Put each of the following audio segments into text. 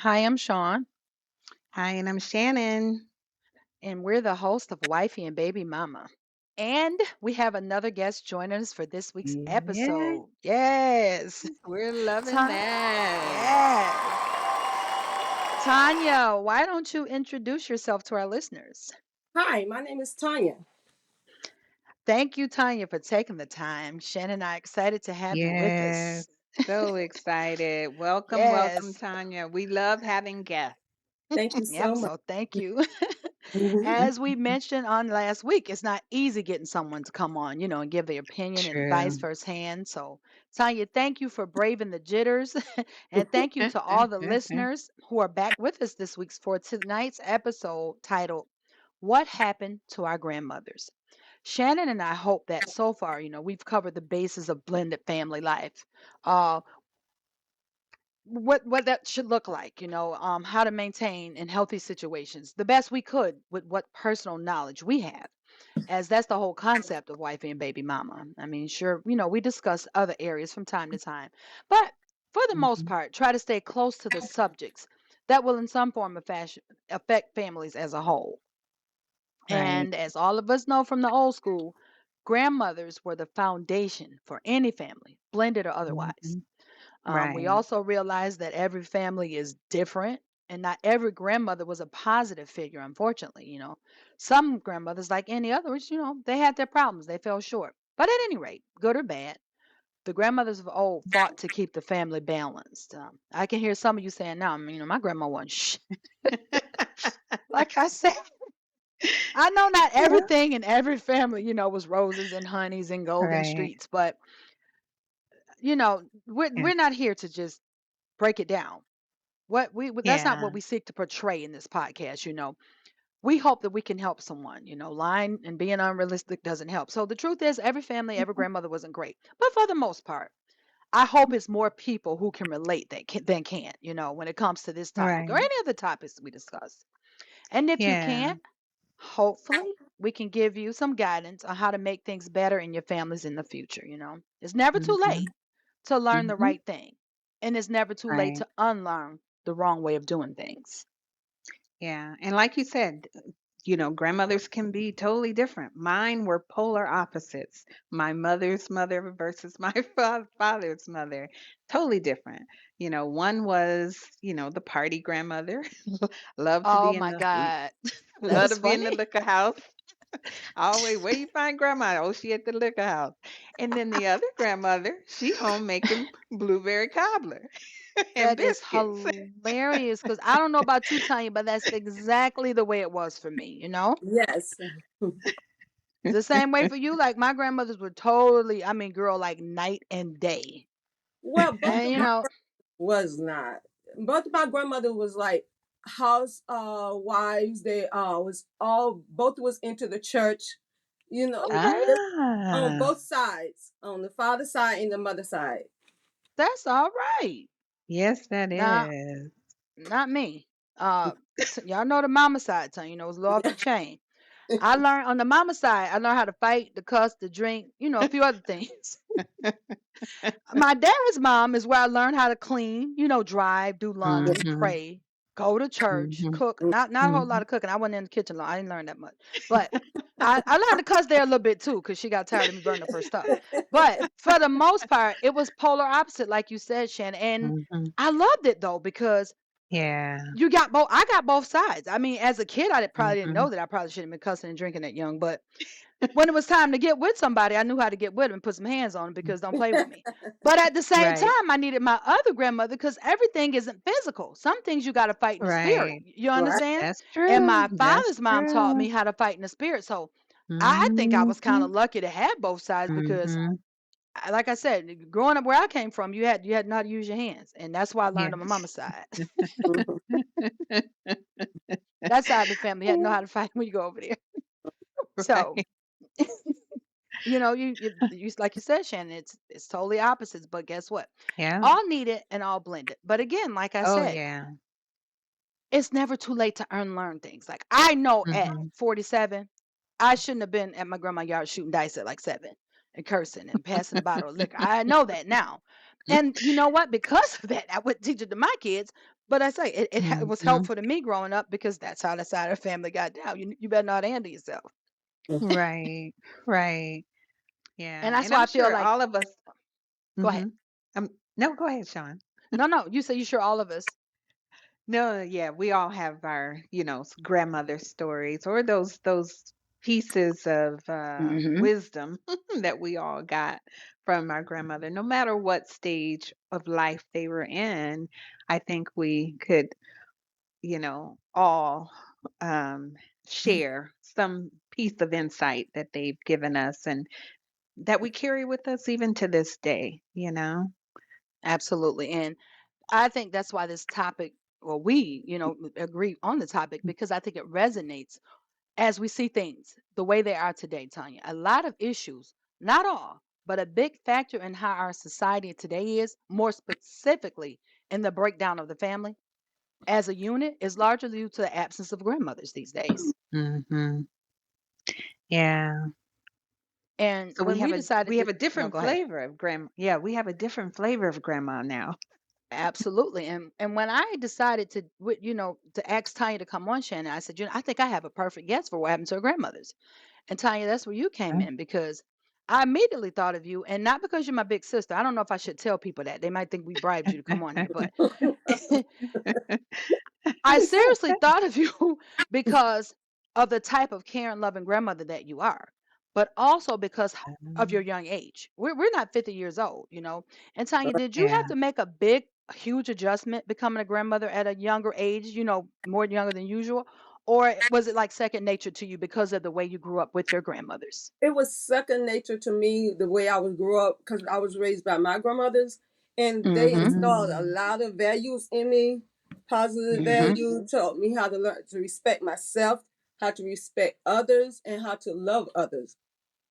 Hi, I'm Sean, Hi, and I'm Shannon. and we're the host of Wifey and Baby Mama. And we have another guest joining us for this week's Yeah, episode. Yes. we're loving Ta- that. yes. Tanya, why don't you introduce yourself to our listeners? Hi, my name is Tanya. Thank you, Tanya, for taking the time. Shannon and I are excited to have you with Yes, us. so excited. Welcome, welcome, Yes. Tanya. We love having guests. Thank you Yep. so much. So thank you. Mhm. As we mentioned on last week, it's not easy getting someone to come on, and give their opinion and advice True. firsthand. So, Tanya, thank you for braving the jitters. And thank you to all the listeners who are back with us this week for tonight's episode titled, What Happened to Our Grandmothers? Shannon and I hope that so far, we've covered the basis of blended family life. Uh, what that should look like, how to maintain in healthy situations the best we could with what personal knowledge we have, as that's the whole concept of wifey and baby mama. I mean, sure, we discuss other areas from time to time, but for the most Mhm. part, try to stay close to the subjects that will, in some form or fashion, affect families as a whole. Right. And as all of us know from the old school, grandmothers were the foundation for any family, blended or otherwise. Mhm. We Right. also realize that every family is different, and not every grandmother was a positive figure, unfortunately. Some grandmothers, like any others, they had their problems, they fell short. But at any rate, good or bad, the grandmothers of old fought to keep the family balanced. I can hear some of you saying now, my grandma wasn't like I said, I know not Yeah. everything in every family, was roses and honeys and golden Right. streets, but Yeah. we're not here to just break it down. That's not Yeah. what we seek to portray in this podcast. We hope that we can help someone. Lying and being unrealistic doesn't help. So the truth is, every family, every grandmother wasn't great, but for the most part, I hope it's more people who can relate than can. When it comes to this topic or Right. any other topics we discuss. And if you Yeah. can't, hopefully we can give you some guidance on how to make things better in your families in the future. It's never too Mhm. late to learn the Mhm. right thing, and it's never too late Right. to unlearn the wrong way of doing things. Yeah. And like you said, grandmothers can be totally different. Mine were polar opposites. My mother's mother versus my father's mother, totally different. One was, the party grandmother, loved to Oh be in my the God. love to That's be in funny. the liquor house. Always, where you find grandma? Oh, she at the liquor house. And then the other grandmother, she home making blueberry cobbler and That is biscuits. hilarious because I don't know about you, Tanya, but that's exactly the way it was for me. Yes. The same way for you. Like my grandmothers were totally, I mean, girl, like night and day. Well, both And of my was not. Both of my grandmother was like house wives. They was all both was into the church. You know, okay, just on Ah, both sides, on the father side and the mother side. that's all right. yes, that Now, is. not me. Uh, y'all know the mama side, Tanya, it was law off the chain. I learned on the mama side, I learned how to fight, to cuss, to drink, a few other things. My dad's mom is where I learned how to clean, drive, do laundry, Mhm, pray, go to church, mhm, cook. Not a whole lot mhm. of cooking. I wasn't in the kitchen long. I didn't learn that much. But I learned to cuss there a little bit too, because she got tired of me burning up her stuff. But for the most part, it was polar opposite, like you said, Shannon. And Mhm. I loved it though, because Yeah. you got both. I got both sides. I mean, as a kid, probably didn't know Mhm. that I probably shouldn't have been cussing and drinking that young. But when it was time to get with somebody, I knew how to get with them and put some hands on them because don't play with me. But at the same Right, time, I needed my other grandmother because everything isn't physical. Some things you got to fight in the spirit. right. You Right. understand? That's And true, my that's father's mom taught true. me how to fight in the spirit. So I think I was kind Mhm, of lucky to have both sides because, mhm. like I said, growing up where I came from, you had to know how to use your hands, and that's why I learned on my Yes. mama's side. That side of the family, you had to know how to fight when you go over there. So Right. you like you said, Shannon, it's totally opposites, but guess what? Yeah. All needed and all blended. But again, like I Oh, said, yeah. it's never too late to unlearn things. Like I know at Mhm. 47, I shouldn't have been at my grandma's yard shooting dice at like 7 and cursing and passing a bottle of liquor. I know that now. And you know what? Because of that, I wouldn't teach it to my kids. But I say it was Mhm. helpful to me growing up because that's how the side of the family got down. You better not handle yourself. Right. Right. And Yeah, that's and why I'm I feel sure like all of us. go ahead. Mhm. No, go ahead, Sean. No, no, you say you sure all of us. No, yeah, we all have our, grandmother stories or those pieces of Mhm. wisdom that we all got from our grandmother. No matter what stage of life they were in, I think we could, all share some piece of insight that they've given us and that we carry with us even to this day, you know? Absolutely. And I think that's why this topic, well, agree on the topic because I think it resonates as we see things the way they are today, Tanya. A lot of issues, not all, but a big factor in how our society today is, more specifically in the breakdown of the family as a unit, is largely due to the absence of grandmothers these days. Mhm. Yeah. And So when we we decided have to, a no, different go ahead. flavor of grandma. Yeah, we have a different flavor of grandma now. Absolutely. And when I decided to ask Tanya to come on, Shannon, I said, I think I have a perfect guest for what happened to her grandmothers. And Tanya, that's where you came Huh? in because I immediately thought of you, and not because you're my big sister. I don't know if I should tell people that. They might think we bribed you to come on here, but I seriously thought of you because of the type of caring, loving grandmother that you are, but also because of your Um, young age. We're not 50 years old, you know. And Tanya, did you have yeah. to make a big, huge adjustment becoming a grandmother at a younger age, more younger than usual? Or was it like second nature to you because of the way you grew up with your grandmothers? It was second nature to me the way I was grew up because I was raised by my grandmothers, and they Mm-hmm. installed a Mm, lot of values in me, positive Mm-hmm. values, taught me how to learn to respect myself, how to respect others, and how to love others.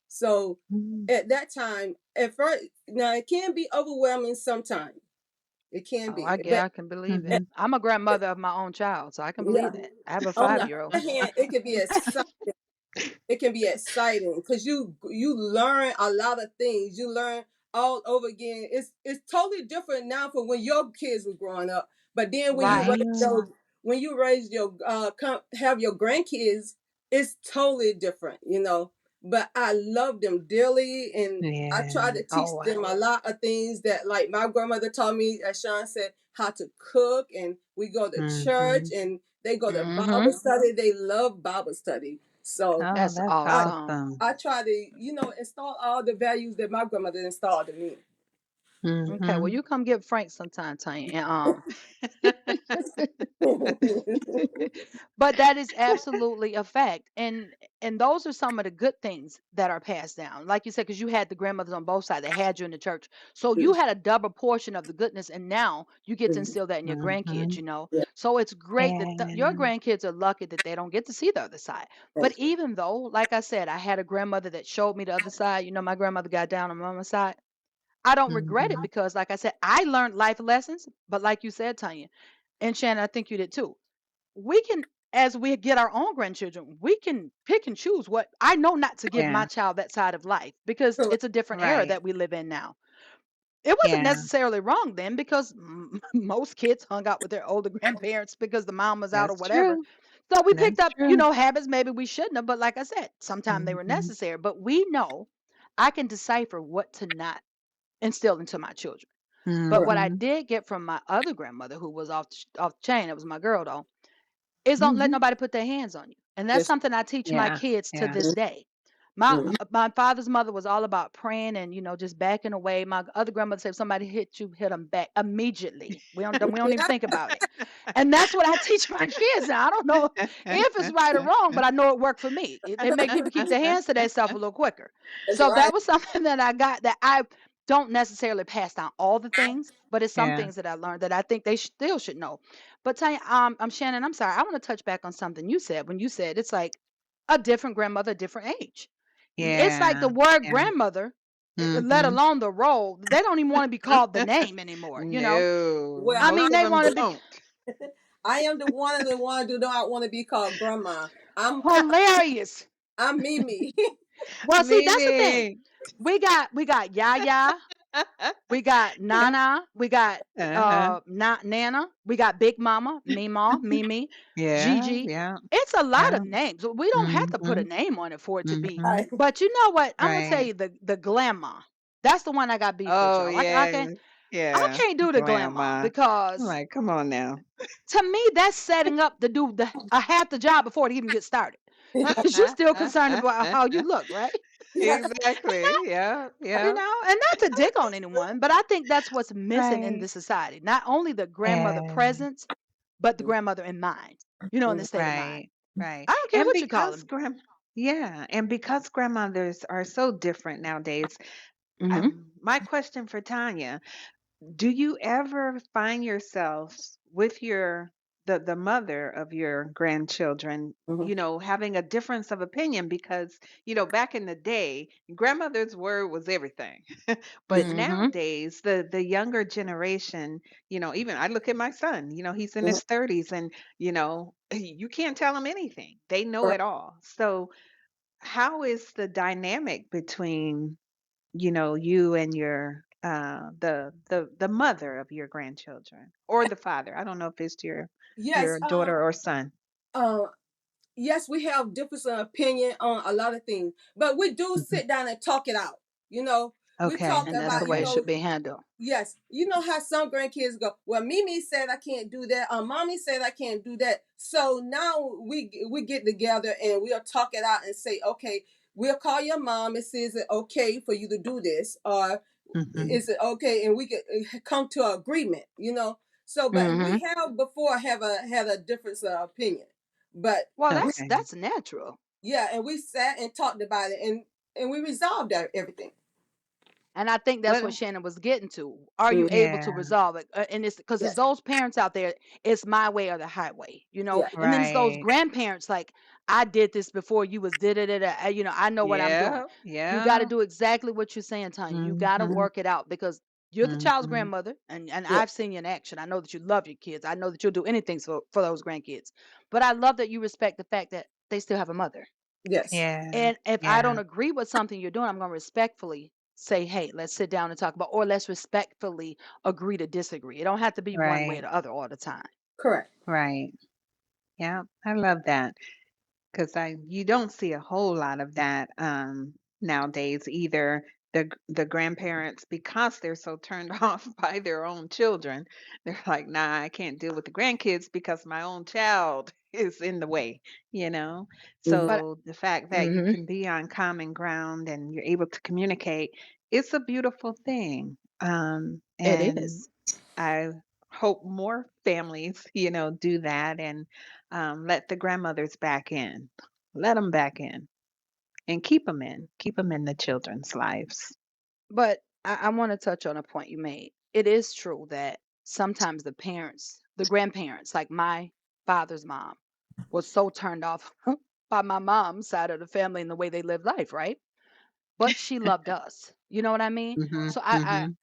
So mm. at that time, at first, now it can be overwhelming sometimes. It can Oh, be, but I can believe it. Mhm. I'm a grandmother of my own child, so I can yeah. believe that. I have a On the 5-year-old. other hand, it can be exciting because you learn a lot of things. You learn all over again. It's totally different now from when your kids were growing up. But then Right. when you raise your have your grandkids, it's totally different. But I love them dearly, and I try Yeah. to teach Oh, them a lot of things that, like my grandmother taught me, as Sean said, how to cook, and we go to church, Mhm. and they go to mm-hmm. Bible study. They love Bible study. So Oh, That's that's I awesome. awesome. I try to, install all the values that my grandmother installed in me. Okay, well, Mhm. you come get Frank sometime, Tanya. And but that is absolutely a fact. And those are some of the good things that are passed down. Like you said, because you had the grandmothers on both sides, they had you in the church. So you had a double portion of the goodness, and now you get to instill that in your grandkids, Mhm. you know. Yeah, So it's great that your Yeah. grandkids are lucky that they don't get to see the other side. But that's right. even though, like I said, I had a grandmother that showed me the other side, my grandmother got down on mama's side. I don't regret it Mhm. because, like I said, I learned life lessons. But like you said, Tanya, and Shannon, I think you did too. We can, as we get our own grandchildren, we can pick and choose what I know not to give my Yeah. child that side of life because Correct. it's a different era Right. that we live in now. It wasn't Yeah. necessarily wrong then because most kids hung out with their older grandparents because the mom was out or That's whatever. true. So we picked That's up, true. habits maybe we shouldn't have, but like I said, sometimes they were Mhm. necessary. But we know I can decipher what to not instill into my children. But Correct. what I Mhm. did get from my other grandmother, who was off the chain, it was my girl though, is don't let Mhm. nobody put their hands on you. And that's Yes. something I teach my Yeah. kids to Yeah. this day. My Mhm. my father's mother was all about praying and just backing away. My other grandmother said if somebody hit you, hit them back immediately. We don't even Yeah. think about it. And that's what I teach my kids. Now I don't know if it's right or wrong, but I know it worked for me. It make people keep their hands to themselves a little quicker. That's So right. that was something that I got that I don't necessarily pass down all the things, but it's some Yeah. things that I learned that I think they still should know. But Tanya, I'm Shannon. I'm sorry. I want to touch back on something you said when you said it's like a different grandmother, different age. It's like Yeah. the word Yeah. grandmother, let Mhm. alone the role. They don't even want to be called the name anymore. No, Well, I most mean, of they them want to be don't. I am the one of the ones who don't want to be called grandma. I'm hilarious. I'm Mimi. Well, see, that's the thing. Mimi. We got Yaya. We got Yeah. Nana, we got Uh-huh. Nana, we got Big Mama, Mima, Mimi, Yeah, Gigi. yeah, It's a lot yeah. of names. We don't have to put a Mhm, name on it for it to be. mhm. Right. But you know what? I'm gonna tell Right. you the grandma. That's the one I got beef with, Oh, y'all. yeah. I Yeah. can't do the grandma Grandma. I'm because like, "Come on now." to me that's setting up to do the half the job before it even gets started. Because you're still concerned about how you look, right? Yes. Exactly. Yeah, You yeah. know, and not to dig on anyone, but I think that's what's missing in Right. the society. Not only the grandmother Yeah. presence, but the grandmother in mind. You know, in the state of mind. Right, right. I don't care And what you call because them. yeah, and because grandmothers are so different nowadays, Hmm. my question for Tanya, do you ever find yourselves with the mother of your grandchildren, Mhm. having a difference of opinion because, back in the day, grandmother's word was everything. But Hmm. nowadays, the younger generation, even I look at my son, he's in Mhm. his 30s and, you can't tell him anything. They know Correct. it all. So, how is the dynamic between you and your the mother of your grandchildren or the father. I don't know if it's Yes. your daughter or son. Uh, yes, we have difference of opinion on a lot of things, but we do Mhm. sit down and talk it out. You know, we talk Okay. And that's the about, way it Okay. should be handled. yes, you know how some grandkids go, well, Mimi said I can't do that, mommy said I can't do that. So now we get together and we'll talk it out and say, okay, we'll call your mom and see is it okay for you to do this, or Mhm. is it okay, and we can come to an agreement, so but Hmm. we have before have had a difference of opinion, but Well, Okay. that's natural. yeah, and we sat and talked about it, and we resolved everything. And I think that's what Well, Shannon was getting to. Are you Mm. able to yeah. resolve it? And it's because it's Yes. those parents out there, it's my way or the highway, you know? Yeah. And then it's those Right. grandparents like, I did this before you was did it. I know what I'm doing. Yeah. You got to Yeah. do exactly what you're saying, Tanya. You got to Mhm. work it out because you're the child's Mhm. grandmother, and Yeah. I've seen you in action. I know that you love your kids. I know that you'll do anything for those grandkids. But I love that you respect the fact that they still have a mother. Yes. Yeah. And if I Yeah. don't agree with something you're doing, I'm going to respectfully say, hey, let's sit down and talk about, or let's respectfully agree to disagree. It don't have to be one way or Right. the other all the time. Correct. Right. Yeah. I love that. 'Cause you don't see a whole lot of that, nowadays either. The grandparents, because they're so turned off by their own children, they're like, "Nah, I can't deal with the grandkids because my own child is in the way," you know? Hmm. But So the fact that you hmm can be on common ground and you're able to communicate, it's a beautiful thing. it And is. I hope more families, do that and let the grandmothers back in. Let them back in and keep them in the children's lives. But I want to touch on a point you made. It is true that sometimes the grandparents, like my father's mom, was so turned off by my mom's side of the family and the way they lived life, right? But she loved us. You know what I mean? Mhm, So mhm.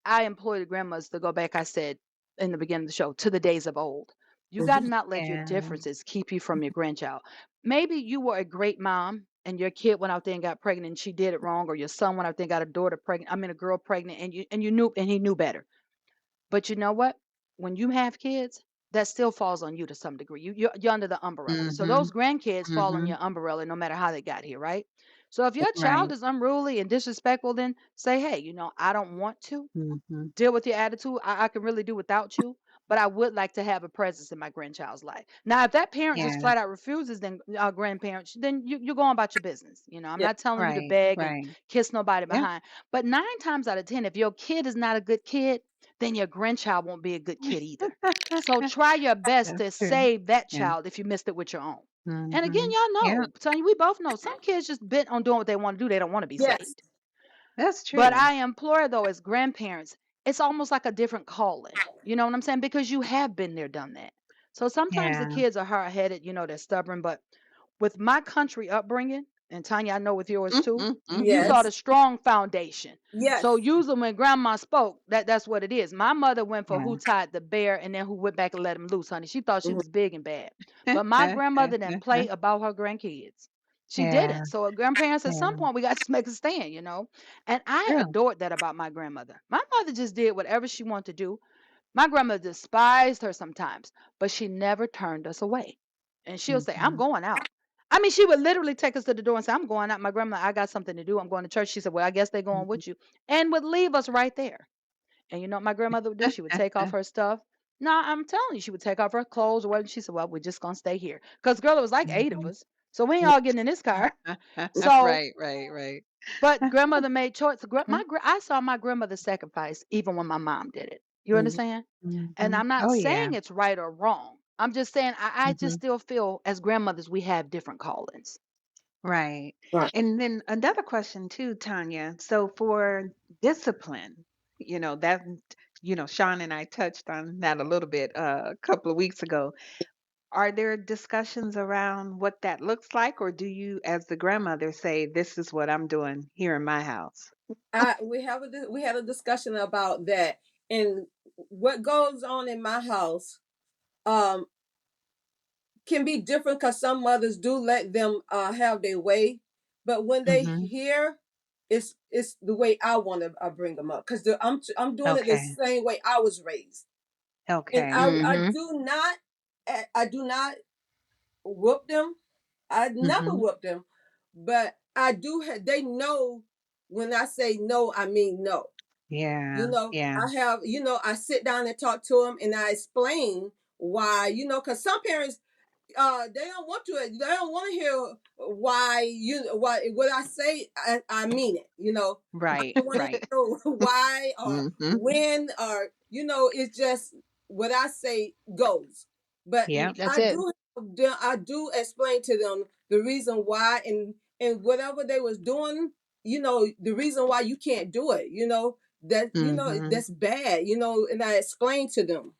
I implore the grandmas to go back, I said in the beginning of the show, to the days of old. You got to Hmm. not let your Yeah. differences keep you from your grandchild. Maybe you were a great mom and your kid went out there and got pregnant and she did it wrong, or your son went out there and got a daughter pregnant, a girl pregnant, and you knew and he knew better. But you know what? When you have kids, that still falls on you to some degree. You're under the umbrella. So those Mhm, grandkids fall on mhm. your umbrella no matter how they got here, right? So if your child Right. is unruly and disrespectful, then say, hey, I don't want to Mhm. deal with your attitude. I can really do without you, but I would like to have a presence in my grandchild's life. Now, if that parent just Yeah. flat out refuses, then grandparents, then you're going about your business. I'm Yeah. not telling you to Right, beg and right. kiss nobody Yeah. behind. But 9 times out of 10, if your kid is not a good kid, then your grandchild won't be a good kid either. So try your best to That's true. save that Yeah. child if you missed it with your own. And again, Mhm. y'all Yeah, know, Tanya, we both know some kids just bent on doing what they want to do. They don't want to be Yes. saved. that's But true. I implore though, as grandparents, it's almost like a different calling. You know what I'm saying? Because you have been there, done that. So sometimes the Yeah. kids are hard headed, they're stubborn. But with my country upbringing, and Tanya, I know with yours too, Mhm, you mhm. taught Yes. a strong foundation. Yes. So usually when grandma spoke, that's what it is. My mother went for Yeah. who tied the bear and then who went back and let him loose, honey. She thought she Hmm. was big and bad. But my grandmother didn't play about her grandkids. She Yeah. didn't. So grandparents, at some Yeah. point, we got to make a stand, you know. And I True. adored that about my grandmother. My mother just did whatever she wanted to do. My grandmother despised her sometimes, but she never turned us away. And she'll say, I'm Mhm. going out. I mean, she would literally take us to the door and say, I'm going out. My grandma, I got something to do. I'm going to church. She said, well, I guess they're going Mhm. with you. And would leave us right there. And you know what my grandmother would do? She would take off her stuff. No, I'm telling you, she would take off her clothes or whatever. She said, well, we're just going to stay here. Because, girl, it was like 8 of Mhm. us. So we ain't all getting in this car. So, Right, right, right. but grandmother made choice. Mhm. I saw my grandmother sacrifice even when my mom did it. You Mhm. understand? And Mhm. I'm not Oh, yeah. saying it's right or wrong. I'm just saying I just Mhm. still feel as grandmothers we have different callings. Right. Right. And then another question too, Tanya. So for discipline, that Sean and I touched on that a little bit a couple of weeks ago. Are there discussions around what that looks like, or do you, as the grandmother, say, "This is what I'm doing here in my house"? We had a discussion about that, and what goes on in my house um can be different because some mothers do let them have their way, but when they Mhm. hear, it's the way I want to bring them up because I'm doing it the Okay. same way I was raised, and Okay. I Mm-hmm. do not whoop them. I never Mhm. whoop them, but I do. They know when I say no, I mean no. Yeah. Yeah. I sit down and talk to them, and I explain why. Because some parents they don't want to. They don't want to hear why what I say. I mean it. I Right. don't want to Right. hear why or Mhm. when or it's just what I say goes. But Yeah. That's it. I do explain to them the reason why, and whatever they was doing. The reason why you can't do it. That Mhm. that's bad. And I explain to them.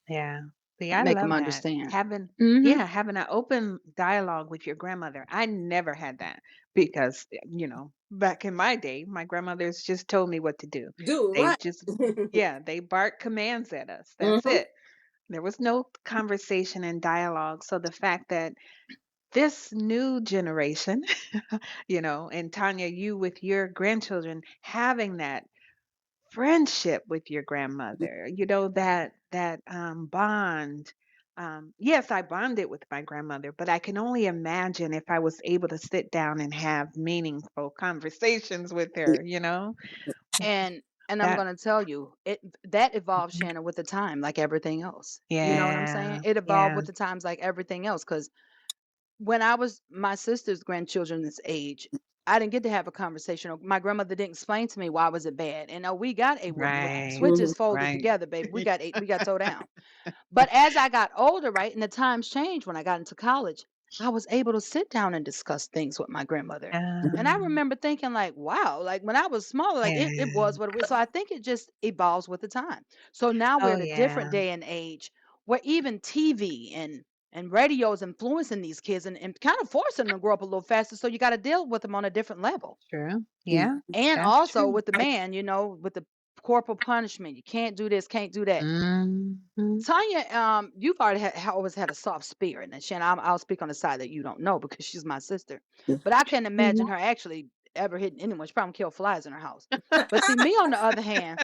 Yeah. See, I Make them love that. understand. Having, Mm-hmm. yeah, having an open dialogue with your grandmother. I never had that because, back in my day, my grandmothers just told me what to do. Do They right. just, yeah, they barked commands at us. That's Hmm. it. There was no conversation and dialogue. So the fact that this new generation, and Tanya, you with your grandchildren having that friendship with your grandmother, that bond. Yes, I bonded with my grandmother, but I can only imagine if I was able to sit down and have meaningful conversations with her. And I'm That gonna tell you, that evolved, Shannon, with the time, like everything else. You know what I'm saying? yeah, It evolved yeah, with the times like everything else. Because when I was my sister's grandchildren's age, I didn't get to have a conversation. Or my grandmother didn't explain to me why was it bad. And we got a whooping with right, switches folded right. together, baby. We got towed down. But as I got older, right, and the times changed when I got into college, I was able to sit down and discuss things with my grandmother. And I Um, remember thinking, like, wow, like when I was smaller, like it yeah. was what it was. So I think it just evolves with the time. So now we're Oh at a different yeah, day and age where even TV and radio is influencing these kids and kind of forcing them to grow up a little faster. So you got to deal with them on a different level. true. Yeah, And that's also true. with the man, with the corporal punishment, you can't do this, can't do that. Hmm. Tanya, you've already always had a soft spirit, and Shannon, I'll speak on the side that you don't know because she's my sister. But I can't imagine her actually ever hitting anyone. She probably kill flies in her house. But see, me on the other hand,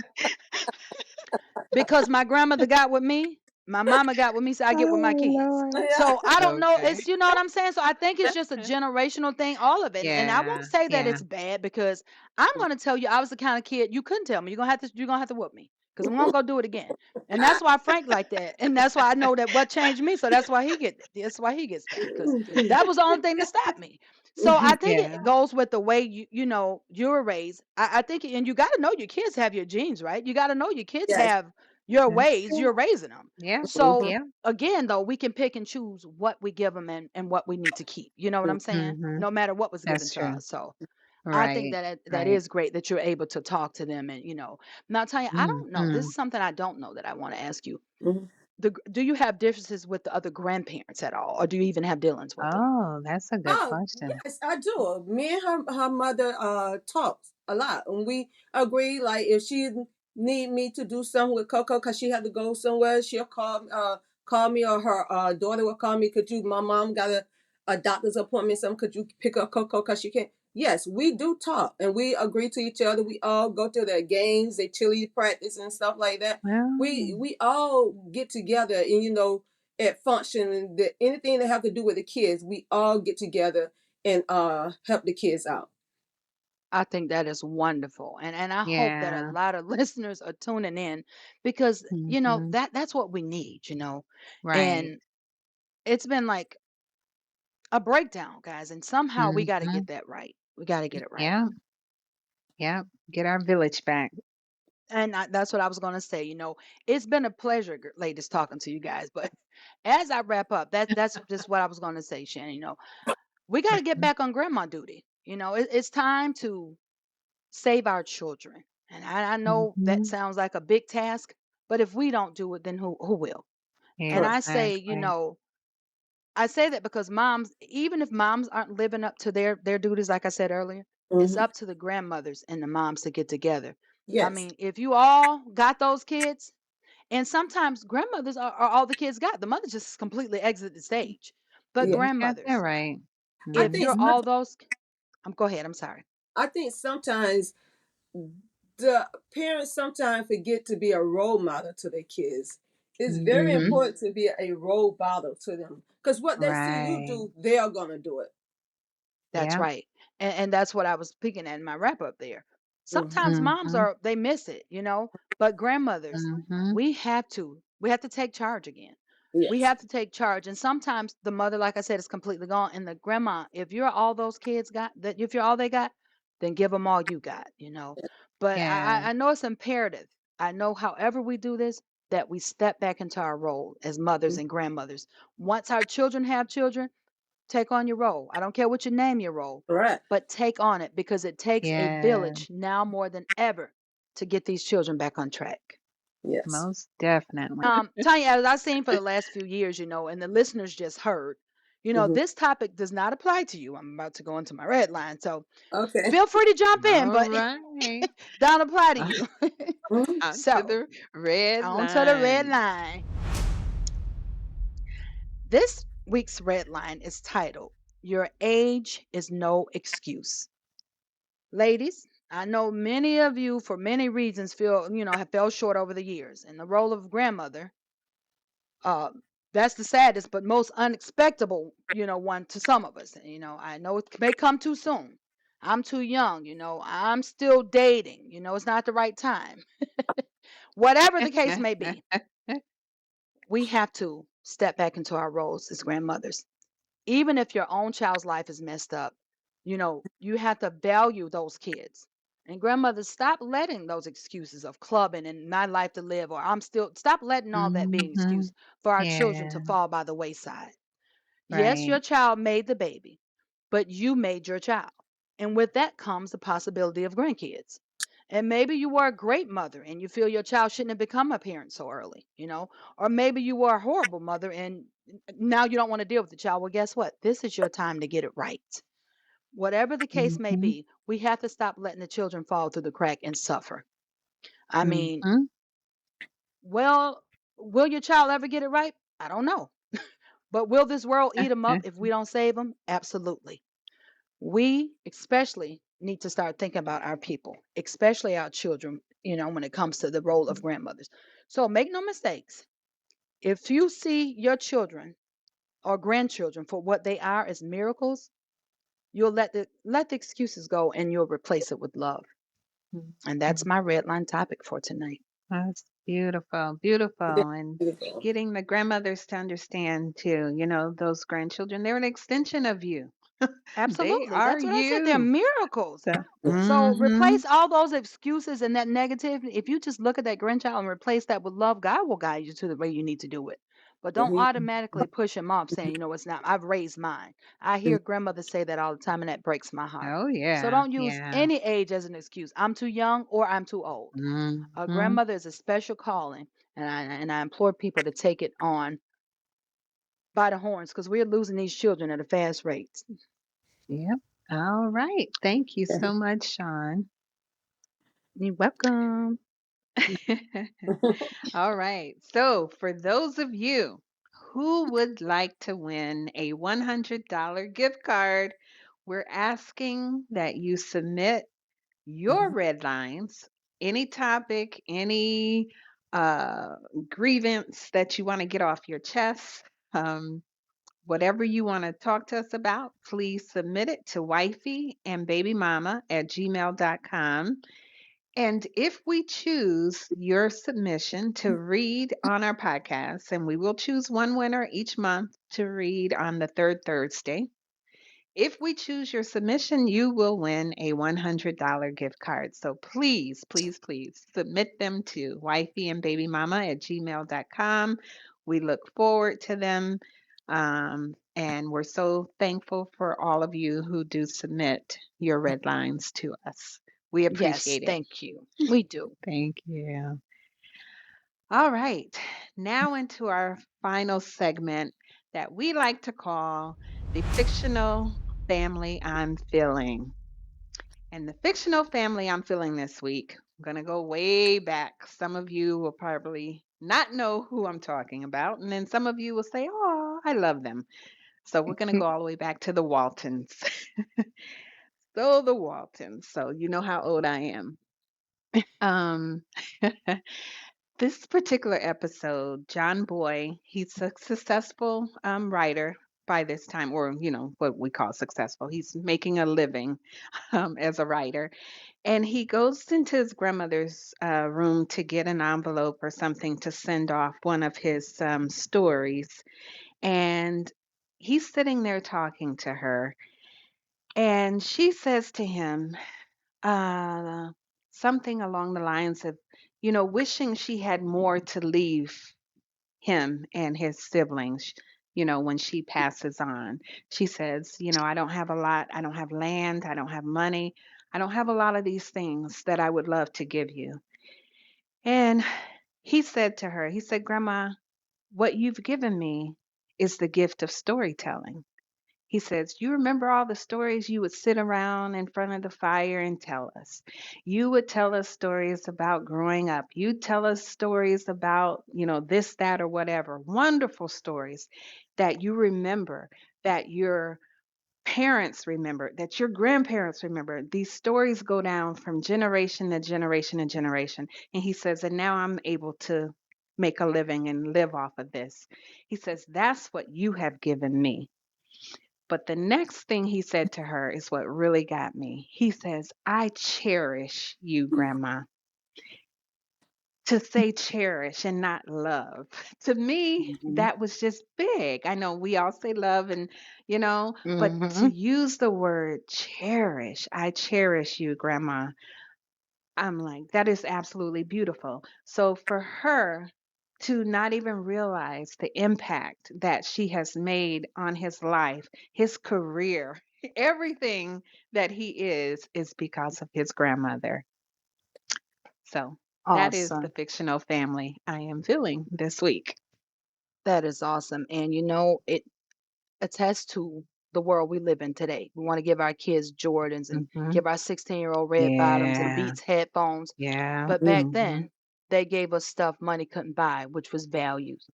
because my grandmother got with me, my mama got with me, so I get with my Oh kids. Lord. Yeah. So I don't know. Okay. It's you know what I'm saying. So I think it's just a generational thing, all of it. And I won't Yeah, say that yeah. it's bad because I'm gonna tell you I was the kind of kid you couldn't tell me. You're gonna have to whoop me because I'm gonna go do it again. And that's why Frank like that. And that's why I know that what changed me. So that's why he gets spanked because that was the only thing to stop me. So I think Yeah, it goes with the way you were raised. I think, and you got to know your kids have your genes, right? You got to know your kids Yes. have your that's ways. true. You're raising them. Yeah, Mhm. So yeah. again, though, we can pick and choose what we give them and what we need to keep. You know what I'm saying? Mhm. No matter what was given That's to true. us. So I think Right, that right. is great that you're able to talk to them and. Now, Tanya, I don't know. This Mhm. is something I don't know that I want to ask you. Mhm. Do you have differences with the other grandparents at all, or do you even have dealings with them? Oh, that's a good Oh, question. yes, I do. Me and her mother talks a lot, and we agree. Like if she need me to do something with Coco because she had to go somewhere, she'll call me, or her daughter will call me. Could you? My mom gotta. a doctor's appointment, something, could you pick up Coco because she can't? Yes, we do talk and we agree to each other. We all go to their games, their chili practice and stuff like that. We Well, we all get together and at function and anything that have to do with the kids, we all get together and help the kids out. I think that is wonderful. And I hope that a yeah. lot of listeners are tuning in because, Mhm. that's what we need. Right. And it's been like a breakdown, guys, and somehow we got to get Mhm. that right. We got to get it right. Yeah. Yeah. Get our village back. And that's what I was going to say. It's been a pleasure, ladies, talking to you guys. But as I wrap up, that's just what I was going to say, Shannon. We got to get Mhm. back on grandma duty. It's time to save our children. And I know that Mhm. sounds like a big task, but if we don't do it, then who will? And Correct. I say, Exactly. I say that because moms, even if moms aren't living up to their duties, like I said earlier, it's Hmm. up to the grandmothers and the moms to get together. I Yes. mean, if you all got those kids, and sometimes grandmothers are all the kids got, the mother just completely exit the stage. But Yeah. You got that grandmothers, right. I if think you're Mhm. all those, go ahead. I'm sorry. I think sometimes the parents sometimes forget to be a role model to their kids. It's very Hmm. Mhm. important to be a role model to them because what they see you Right. do, they are gonna do it. That's Yep. right. And that's what I was speaking at in my wrap up there. Hmm. Sometimes moms Mhm. they miss it, but grandmothers, Mhm. we have to take charge again. We Yes. have to take charge. And sometimes the mother, like I said, is completely gone. And the grandma, if you're all they got, then give them all you got. But Yeah. I know it's imperative. I know however we do this, that we step back into our role as mothers and grandmothers. Once our children have children, take on your role. I don't care what you name your role, Correct. but take on it because it takes a Yeah. village now more than ever to get these children back on track. Yes. Most definitely. Tanya, as I've seen for the last few years, and the listeners just heard, Hmm. this topic does not apply to you. I'm about to go into my red line. So Okay. feel free to jump in, All but right. don't apply to you. Hmm. On to So the red on to the red line. line. This week's red line is titled, Your Age is No Excuse. Ladies, I know many of you, for many reasons, have fell short over the years. And the role of grandmother, uh, that's the saddest but most unexpected, one to some of us. I know it may come too soon. I'm too young, I'm still dating, it's not the right time. Whatever the case may be, we have to step back into our roles as grandmothers. Even if your own child's life is messed up, you have to value those kids. And grandmothers, stop letting those excuses of clubbing and my life to live, or stop letting all that be an excuse Mhm. for our children Yeah. to fall by the wayside. Yes, Right. your child made the baby, but you made your child. And with that comes the possibility of grandkids. And maybe you were a great mother and you feel your child shouldn't have become a parent so early, or maybe you were a horrible mother and now you don't want to deal with the child. Well, guess what? This is your time to get it right. Whatever the case may Mhm. be, we have to stop letting the children fall through the crack and suffer. I mean, Mhm. well, will your child ever get it right? I don't know. But will this world eat them up if we don't save them? Absolutely. We especially need to start thinking about our people, especially our children, when it comes to the role of grandmothers. So make no mistakes. If you see your children or grandchildren for what they are as miracles, you'll let the excuses go and you'll replace it with love. And that's Mhm. my red line topic for tonight. That's beautiful, beautiful. And Beautiful. getting the grandmothers to understand too, those grandchildren, they're an extension of you. They Absolutely. are That's what I said. They're you. miracles. So, So mhm. replace all those excuses and that negative. If you just look at that grandchild and replace that with love, God will guide you to the way you need to do it. But don't Hmm. automatically push him off saying, it's not. I've raised mine. I hear grandmothers say that all the time, and that breaks my heart. Oh So yeah, don't use yeah. any age as an excuse. I'm too young or I'm too old. A Mhm. grandmother is a special calling, and I implore people to take it on by the horns because we're losing these children at a fast rate. Yep. All right. Thank you Yeah. so much, Sean. You're welcome. All right. So, for those of you who would like to win a $100 gift card? We're asking that you submit your Mhm. red lines, any topic, any uh, grievance that you want to get off your chest. Whatever you want to talk to us about, please submit it to wifey and babymama at gmail.com. And if we choose your submission to read on our podcast, and we will choose one winner each month to read on the third Thursday, if we choose your submission, you will win a $100 gift card. So please, please, please submit them to wifey and babymama at gmail.com. We look forward to them. And we're so thankful for all of you who do submit your red lines to us. We Yes, appreciate it. thank you. We do. Thank you. All right. Now into our final segment that we like to call the fictional family I'm feeling. And the fictional family I'm feeling this week, I'm going to go way back. Some of you will probably not know who I'm talking about. And then some of you will say, oh, I love them. So we're going to go all the way back to the Waltons. So the Waltons. So you know how old I am. Um, This particular episode, John Boy, he's a successful writer by this time, or what we call successful. He's making a living as a writer, and he goes into his grandmother's room to get an envelope or something to send off one of his stories, and he's sitting there talking to her, and she says to him, uh, something along the lines of, wishing she had more to leave him and his siblings, when she passes on. She says, I don't have a lot. I don't have land. I don't have money. I don't have a lot of these things that I would love to give you. And he said to her, he said, Grandma, what you've given me is the gift of storytelling. He says, you remember all the stories you would sit around in front of the fire and tell us? You would tell us stories about growing up. You'd tell us stories about, this, that, or whatever. Wonderful stories that you remember, that your parents remember, that your grandparents remember. These stories go down from generation to generation to generation. And he says, and now I'm able to make a living and live off of this. He says, that's what you have given me. But the next thing he said to her is what really got me. He says, I cherish you, Grandma. To say cherish and not love. To me, Hmm. that was just big. I know we all say love but to Hmm. use the word cherish, I cherish you, Grandma. I'm like, that is absolutely beautiful. So for her to not even realize the impact that she has made on his life, his career, everything that he is because of his grandmother. So that is the Awesome. fictional family I am feeling this week. That is awesome. And it attests to the world we live in today. We want to give our kids Jordans and Hmm. give our 16-year-old red bottoms and Yeah. Beats headphones. Yeah. But back Hmm. then, they gave us stuff money couldn't buy, which was values,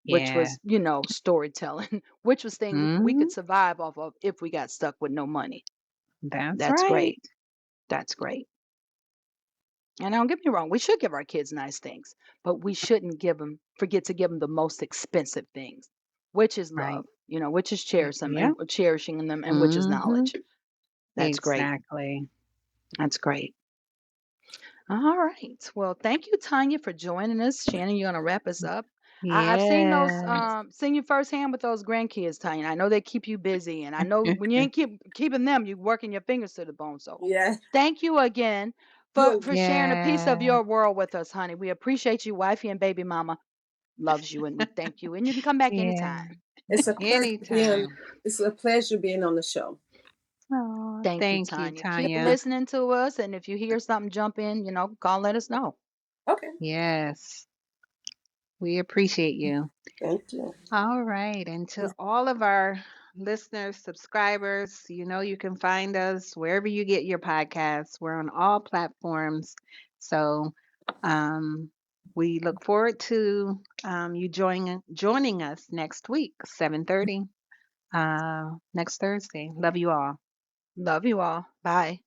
which Yeah. was, storytelling, which was things we Hmm. could survive off of if we got stuck with no money. That's That's right. great. That's great. And don't get me wrong, we should give our kids nice things, but we shouldn't forget to give them the most expensive things, which is Right. love, which is cherish them Yeah. and cherishing them, and which is Hmm. knowledge. That's great. Exactly. That's great. All right. Well, thank you, Tanya, for joining us. Shannon, you're gonna wrap us up. I've seen Yes. seen you firsthand with those grandkids, Tanya. I know they keep you busy, and I know when you ain't keeping them, you working your fingers to the bone. So, Yeah. thank you again You're for sharing a piece of Yeah. your world with us, honey. We appreciate you. Wifey and baby mama loves you, and we thank you. And you can come back Yeah. anytime. it's a pleasure being Anytime. it's a pleasure being on the show. Oh, Thank you, thank you, Tanya. Keep Tanya. listening to us, and if you hear something jump in, call, let us know. Okay. Yes, we appreciate you. Thank you. All right. And to all of our listeners, subscribers, you can find us wherever you get your podcasts. We're on all platforms. So, um, We look forward to you joining us next week, 7:30, next Thursday. Love you all. Love you all. Bye.